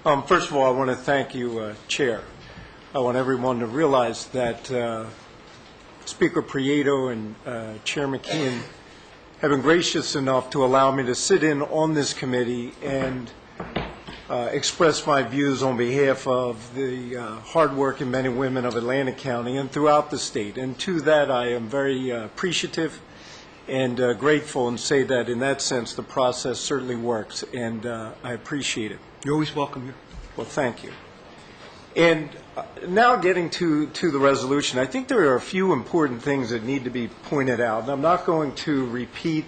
First of all, I want to thank you, Chair. I want everyone to realize that Speaker Prieto and Chair McKeon have been gracious enough to allow me to sit in on this committee and express my views on behalf of the hardworking men and women of Atlantic County and throughout the state. And to that, I am very appreciative and grateful, and say that in that sense the process certainly works, and I appreciate it. You're always welcome here. Well, thank you. And now getting to the resolution, I think there are a few important things that need to be pointed out. And I'm not going to repeat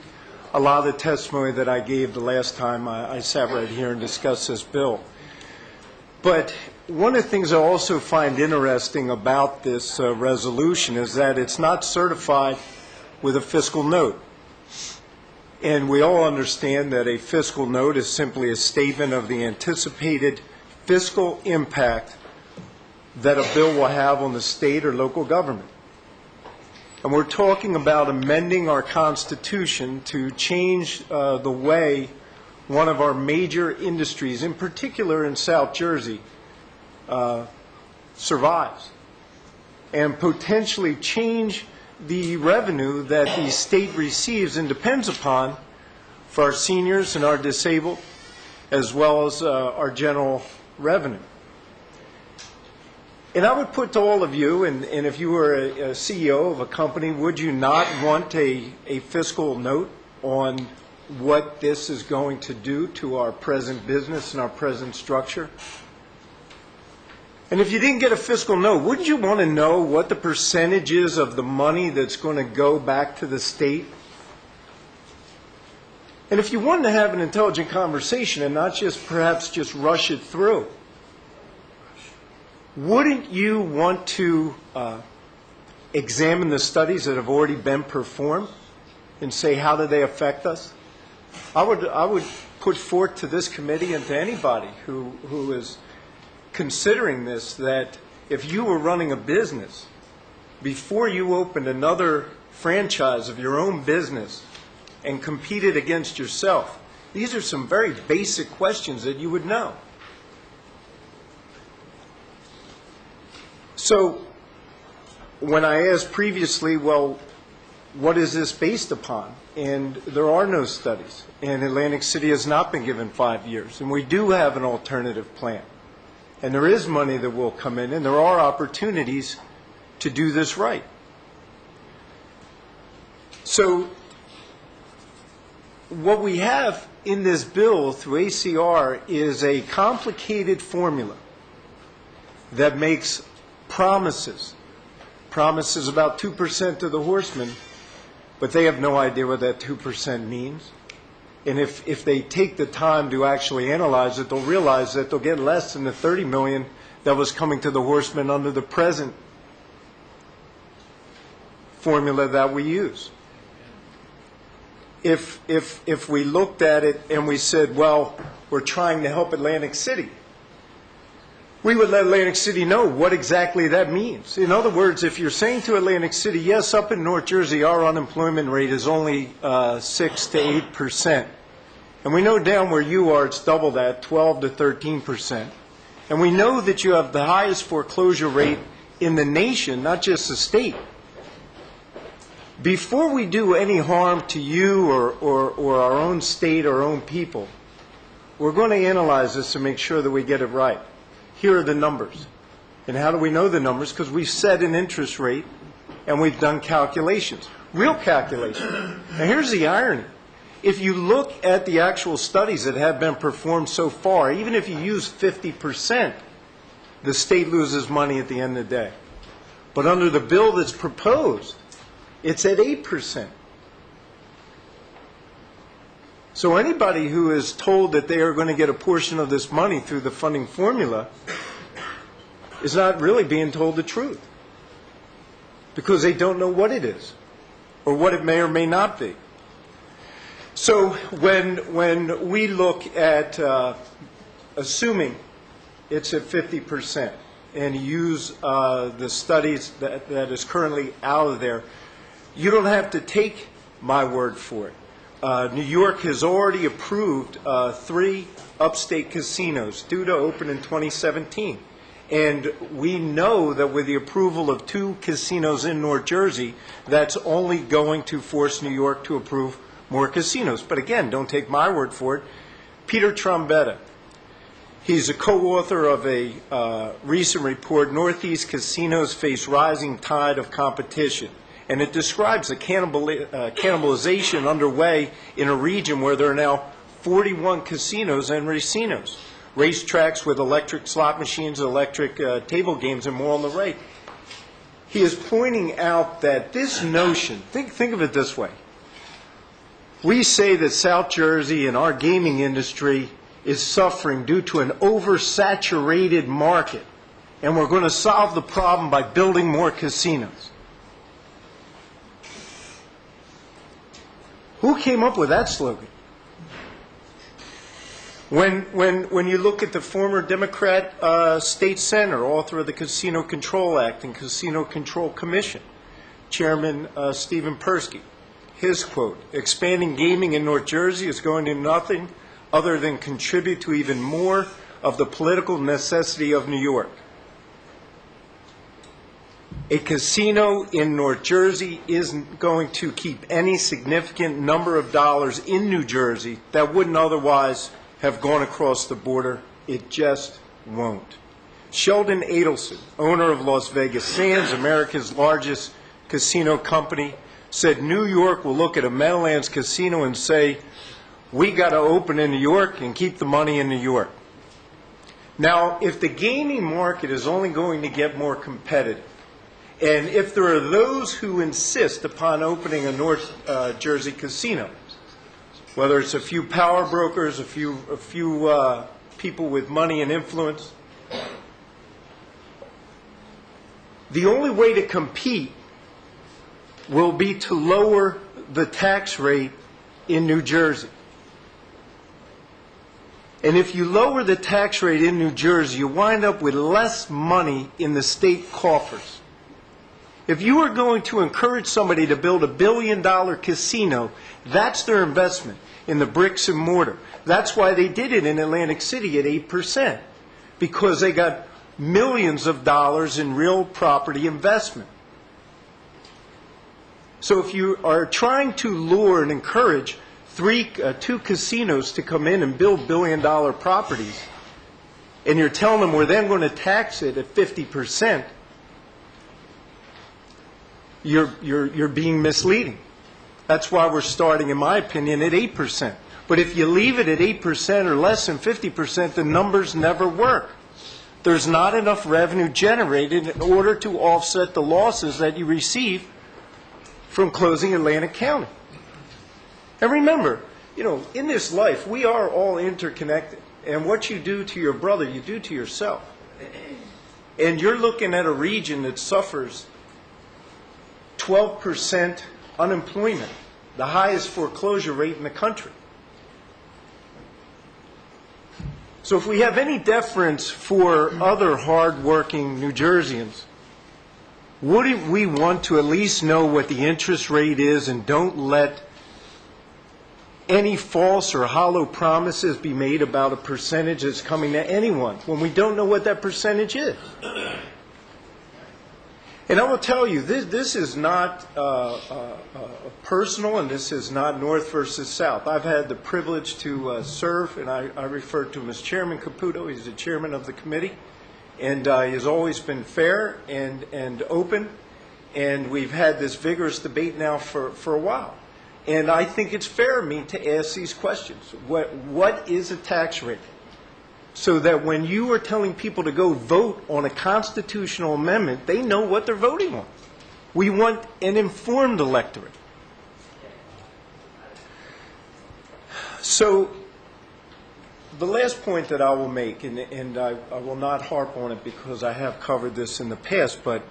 a lot of the testimony that I gave the last time I sat right here and discussed this bill. But one of the things I also find interesting about this resolution is that it's not certified with a fiscal note. And we all understand that a fiscal note is simply a statement of the anticipated fiscal impact that a bill will have on the state or local government. And we're talking about amending our Constitution to change the way one of our major industries, in particular in South Jersey, survives, and potentially change the revenue that the state receives and depends upon for our seniors and our disabled, as well as our general revenue. And I would put to all of you, and if you were a CEO of a company, would you not want a fiscal note on what this is going to do to our present business and our present structure? And if you didn't get a fiscal note, wouldn't you want to know what the percentage is of the money that's going to go back to the state? And if you wanted to have an intelligent conversation and not just perhaps just rush it through, wouldn't you want to examine the studies that have already been performed and say, how do they affect us? I would put forth to this committee and to anybody who is considering this, that if you were running a business, before you opened another franchise of your own business and competed against yourself, these are some very basic questions that you would know. So when I asked previously, well, what is this based upon? And there are no studies, and Atlantic City has not been given 5 years, and we do have an alternative plan. And there is money that will come in, and there are opportunities to do this right. So what we have in this bill through ACR is a complicated formula that makes promises about 2% to the horsemen, but they have no idea what that 2% means. And if they take the time to actually analyze it, they'll realize that they'll get less than the $30 million that was coming to the horsemen under the present formula that we use. If we looked at it and we said, well, we're trying to help Atlantic City, we would let Atlantic City know what exactly that means. In other words, if you're saying to Atlantic City, yes, up in North Jersey, our unemployment rate is only 6 to 8%. And we know down where you are, it's double that, 12 to 13%. And we know that you have the highest foreclosure rate in the nation, not just the state. Before we do any harm to you or our own state, our own people, we're going to analyze this and make sure that we get it right. Here are the numbers. And how do we know the numbers? Because we've set an interest rate and we've done calculations, real calculations. Now here's the irony. If you look at the actual studies that have been performed so far, even if you use 50%, the state loses money at the end of the day. But under the bill that's proposed, it's at 8%. So anybody who is told that they are going to get a portion of this money through the funding formula is not really being told the truth, because they don't know what it is or what it may or may not be. So when we look at assuming it's at 50% and use the studies that is currently out of there, you don't have to take my word for it. New York has already approved 3 upstate casinos due to open in 2017. And we know that with the approval of 2 casinos in North Jersey, that's only going to force New York to approve more casinos. But again, don't take my word for it. Peter Trombetta, he's a co-author of a recent report, Northeast Casinos Face Rising Tide of Competition. And it describes the cannibalization underway in a region where there are now 41 casinos and racinos, racetracks with electric slot machines, electric table games, and more on the right. He is pointing out that this notion, think of it this way. We say that South Jersey and our gaming industry is suffering due to an oversaturated market, and we're going to solve the problem by building more casinos. Who came up with that slogan? When you look at the former Democrat state senator, author of the Casino Control Act and Casino Control Commission, Chairman Stephen Persky, his quote, "Expanding gaming in North Jersey is going to do nothing other than contribute to even more of the political necessity of New York. A casino in North Jersey isn't going to keep any significant number of dollars in New Jersey that wouldn't otherwise have gone across the border. It just won't." Sheldon Adelson, owner of Las Vegas Sands, America's largest casino company, said New York will look at a Meadowlands casino and say, "We got to open in New York and keep the money in New York." Now, if the gaming market is only going to get more competitive, and if there are those who insist upon opening a North Jersey casino, whether it's a few power brokers, a few people with money and influence, the only way to compete will be to lower the tax rate in New Jersey. And if you lower the tax rate in New Jersey, you wind up with less money in the state coffers. If you are going to encourage somebody to build $1 billion casino, that's their investment in the bricks and mortar. That's why they did it in Atlantic City at 8%, because they got millions of dollars in real property investment. So if you are trying to lure and encourage 2 casinos to come in and build $1 billion properties, and you're telling them we're then going to tax it at 50%, you're being misleading. That's why we're starting, in my opinion, at 8%. But if you leave it at 8% or less than 50%, the numbers never work. There's not enough revenue generated in order to offset the losses that you receive from closing Atlantic County. And remember, in this life, we are all interconnected. And what you do to your brother, you do to yourself. And you're looking at a region that suffers 12% unemployment, the highest foreclosure rate in the country. So if we have any deference for other hard-working New Jerseyans, wouldn't we want to at least know what the interest rate is and don't let any false or hollow promises be made about a percentage that's coming to anyone when we don't know what that percentage is? And I will tell you, this is not personal, and this is not North versus South. I've had the privilege to serve, and I refer to him as Chairman Caputo. He's the chairman of the committee, and he has always been fair and open, and we've had this vigorous debate now for a while. And I think it's fair of me to ask these questions. What is a tax rate? So that when you are telling people to go vote on a constitutional amendment, they know what they're voting on. We want an informed electorate. So the last point that I will make, and I will not harp on it because I have covered this in the past, but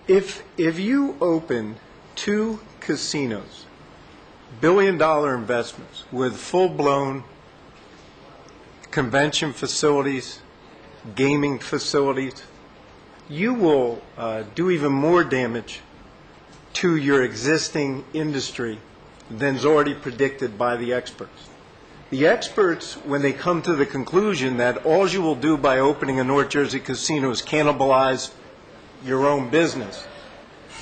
if you open 2 casinos, billion-dollar investments with full-blown convention facilities, gaming facilities, you will do even more damage to your existing industry than's already predicted by the experts. The experts, when they come to the conclusion that all you will do by opening a North Jersey casino is cannibalize your own business,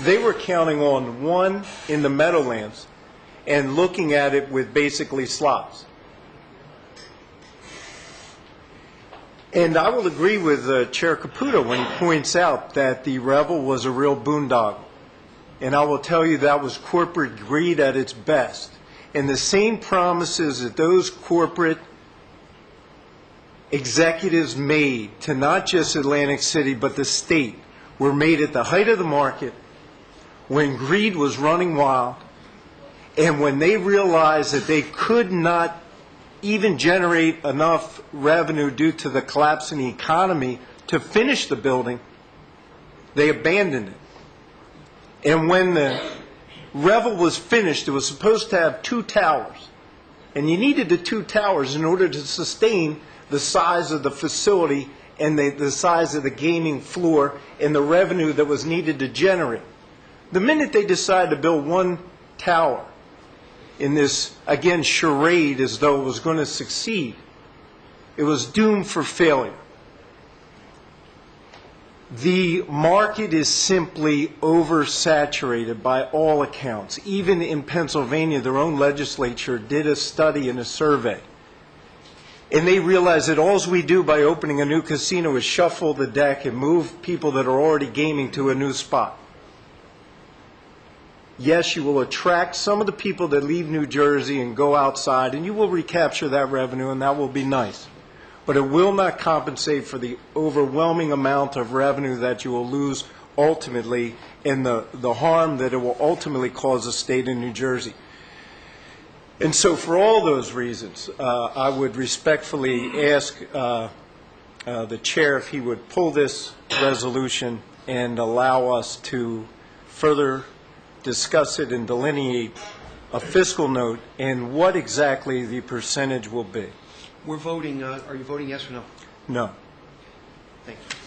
they were counting on one in the Meadowlands and looking at it with basically slots. And I will agree with Chair Caputo when he points out that the Revel was a real boondoggle. And I will tell you that was corporate greed at its best. And the same promises that those corporate executives made to not just Atlantic City but the state were made at the height of the market, when greed was running wild, and when they realized that they could not even generate enough revenue due to the collapse in the economy to finish the building, they abandoned it. And when the Revel was finished, it was supposed to have 2 towers. And you needed the 2 towers in order to sustain the size of the facility and the size of the gaming floor and the revenue that was needed to generate. The minute they decided to build 1 tower in this, again, charade as though it was going to succeed, it was doomed for failure. The market is simply oversaturated by all accounts. Even in Pennsylvania, their own legislature did a study and a survey. And they realized that all we do by opening a new casino is shuffle the deck and move people that are already gaming to a new spot. Yes, you will attract some of the people that leave New Jersey and go outside, and you will recapture that revenue, and that will be nice. But it will not compensate for the overwhelming amount of revenue that you will lose ultimately and the harm that it will ultimately cause the state of New Jersey. And so for all those reasons, I would respectfully ask the chair if he would pull this resolution and allow us to further discuss it and delineate a fiscal note and what exactly the percentage will be. We're voting, are you voting yes or no? No. Thank you.